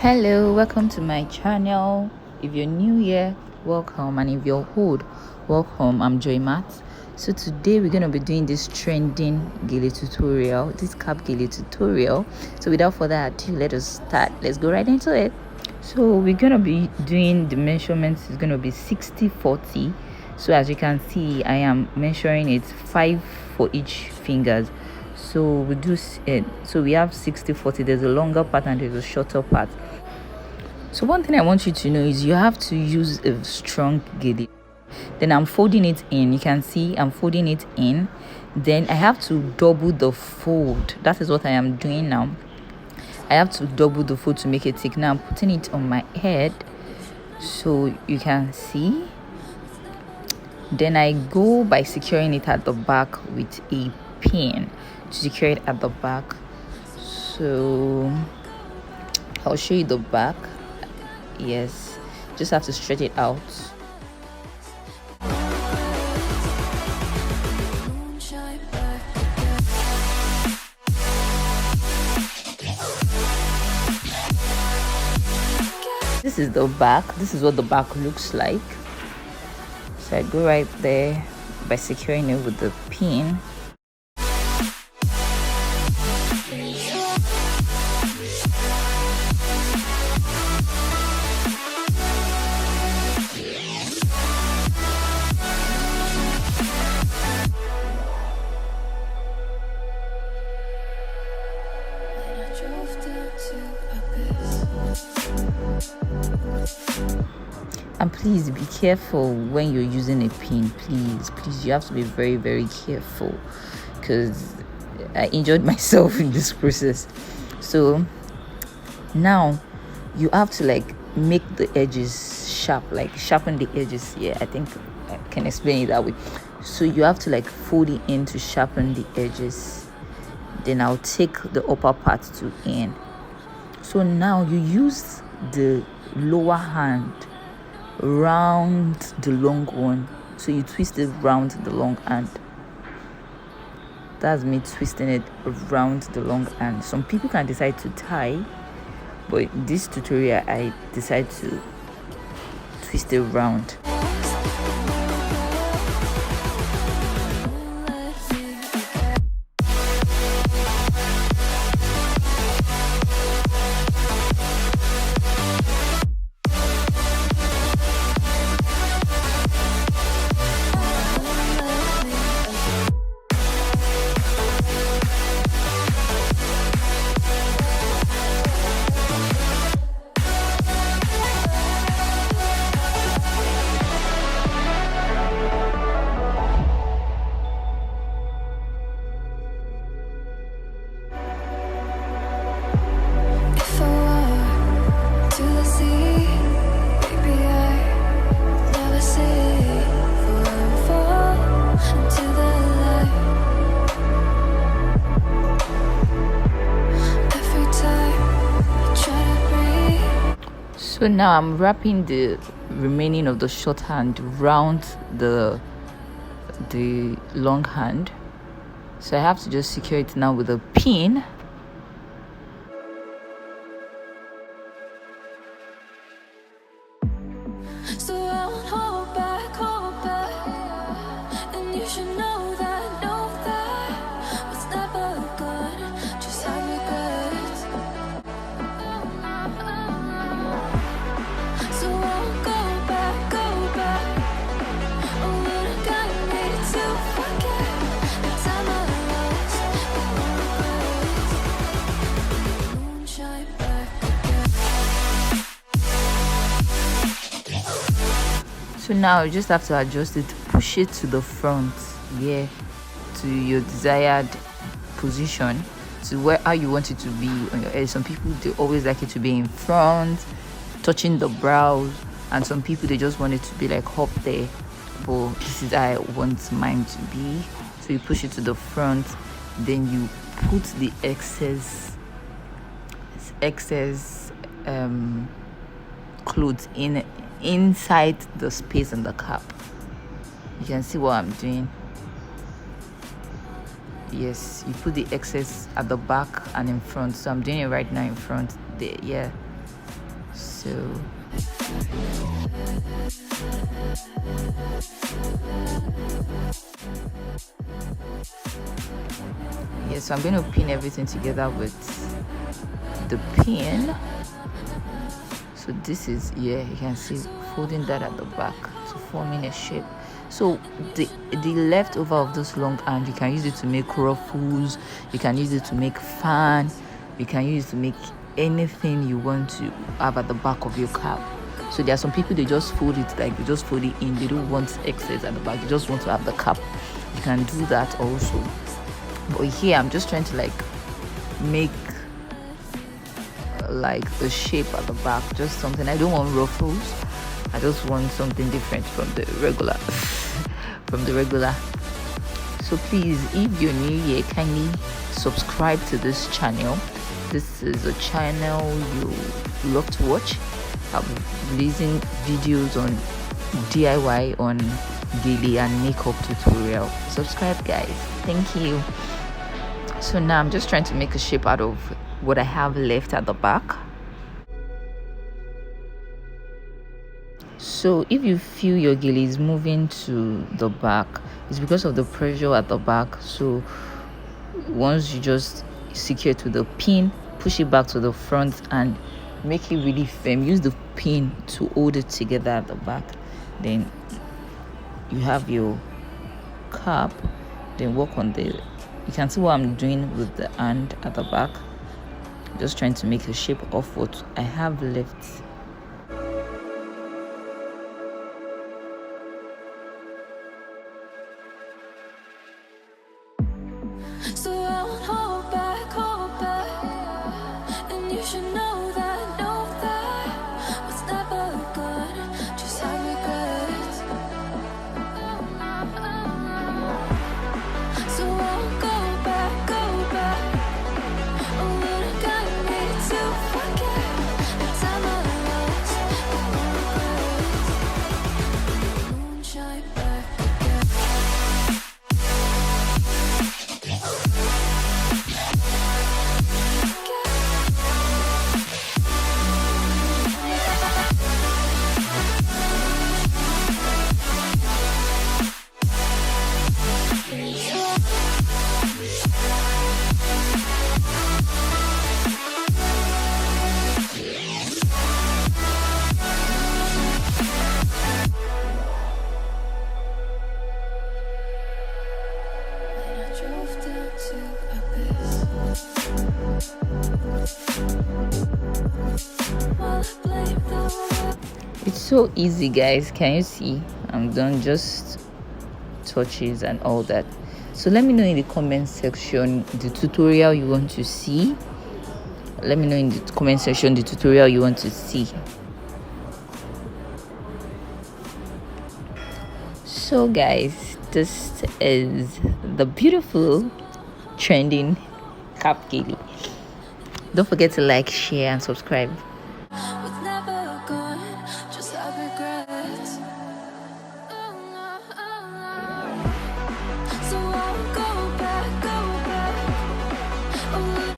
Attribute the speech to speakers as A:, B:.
A: Hello, welcome to my channel. If you're new here, welcome, and if you're old, welcome. I'm Joy Matt. So today we're going to be doing this trending Gele tutorial, this cap Gele tutorial. So without further ado, let us start. Let's go right into it. So we're going to be doing the measurements. It's going to be 60-40. So as you can see, I am measuring it 5 for each fingers. So we do it. So we have 60-40. There's a longer part and there's a shorter part. So one thing I want you to know is you have to use a strong gele. Then I'm folding it in. You can see I'm folding it in. Then I have to double the fold. That is what I am doing now. I have to double the fold to make it thick. Now I'm putting it on my head so you can see. Then I go by securing it at the back with a pin to secure it at the back. So I'll show you the back. Yes, just have to stretch it out. This is the back. This is what the back looks like. So I go right there by securing it with the pin. And please be careful when you're using a pin. Please, you have to be very, very careful, because I injured myself in this process. So now you have to make the edges sharp, sharpen the edges. Yeah, I think I can explain it that way. So you have to fold it in to sharpen the edges. Then I'll take the upper part to end. So now you use the lower hand round the long one. So you twist it round the long hand. That's me twisting it around the long hand. Some people can decide to tie, but this tutorial I decide to twist it round. So now I'm wrapping the remaining of the short hand round the long hand. So I have to just secure it now with a pin. So I won't hold back, and you should know that what's never good, just have regrets. So I won't go back, oh, when I got me to forget the time I lost, moonshine back again. So now you just have to adjust it, push it to the front, yeah, to your desired position, to how you want it to be on your head. Some people, they always like it to be in front, touching the brows, and some people, they just want it to be up there, but this is how I want mine to be. So you push it to the front, then you put the excess clothes inside the space in the cap. You can see what I'm doing. Yes, you put the excess at the back and in front. So I'm doing it right now in front there. Yeah, So yeah, so I'm going to pin everything together with the pin. So this is, yeah, you can see folding that at the back to forming a shape. So the leftover of this long arm, you can use it to make ruffles, you can use it to make fan, you can use it to make anything you want to have at the back of your cap. So there are some people, they just fold it, like they just fold it in, they don't want excess at the back, they just want to have the cap. You can do that also. But here I'm just trying to like make like the shape at the back, just something. I don't want ruffles, I just want something different from the regular So please, if you're new here, kindly subscribe to this channel. This is a channel you love to watch. I'll be releasing videos on DIY, on Gele and makeup tutorial. Subscribe guys, thank you. So now I'm just trying to make a shape out of what I have left at the back. So if you feel your Gele is moving to the back, it's because of the pressure at the back. So once you just secure to the pin, push it back to the front and make it really firm. Use the pin to hold it together at the back. Then you have your cap. Then work on the, you can see what I'm doing with the hand at the back. Just trying to make a shape of what I have left.
B: So I won't hold back, and you should know that was never good. Just have regrets. So I won't go back. Oh, when I got me to forget the time I lost. Moonshine back again.
A: It's so easy guys, can you see? I'm done, just touches and all that. So let me know in the comment section the tutorial you want to see. Let me know in the comment section the tutorial you want to see. So guys, this is the beautiful trending cap Gele. Don't forget to like, share and subscribe.